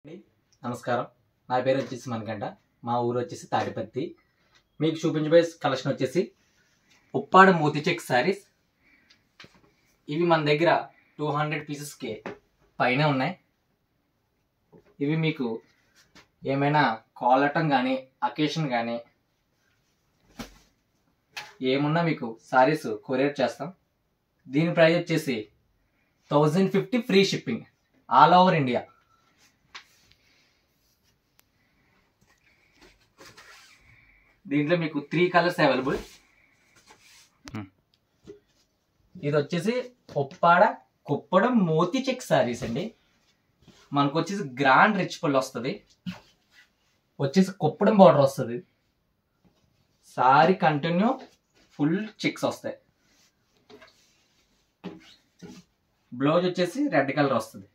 నమస్కారం, నా పేరు వచ్చేసి మనకంట, మా ఊరు వచ్చేసి తాడిపత్తి. మీకు చూపించబోయే కలెక్షన్ వచ్చేసి ఉప్పాడ మోతీ చెక్ శారీస్. ఇవి మన దగ్గర 200 పీసెస్కి పైన ఉన్నాయి. ఇవి మీకు ఏమైనా కాలటం కానీ అకేషన్ కానీ ఏమున్నా మీకు శారీస్ కొరియర్ చేస్తాం. దీని ప్రైస్ వచ్చేసి 1050 free shipping all over India. దీంట్లో మీకు 3 కలర్స్ అవైలబుల్. ఇది వచ్చేసి ఉప్పాడ కుప్పడం మోతీ చెక్ శారీస్ అండి. మనకు వచ్చేసి గ్రాండ్ రిచ్ పుల్ వస్తుంది, వచ్చేసి కుప్పడం బార్డర్ వస్తుంది. సారీ కంటిన్యూ ఫుల్ చెక్స్ వస్తాయి. బ్లౌజ్ వచ్చేసి రెడ్ కలర్ వస్తుంది.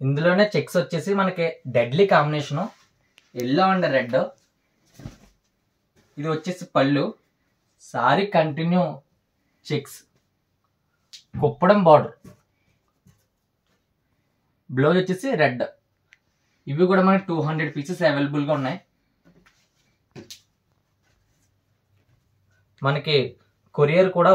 ఇందులోనే చెక్స్ వచ్చేసి మనకి deadly combination, yellow and red. ఇది వచ్చేసి పళ్ళు, sorry continue checks, Kuppadam border, blouse వచ్చేసి రెడ్. ఇవి కూడా మనకి 200 పీసెస్ అవైలబుల్గా ఉన్నాయి. మనకి కొరియర్ కూడా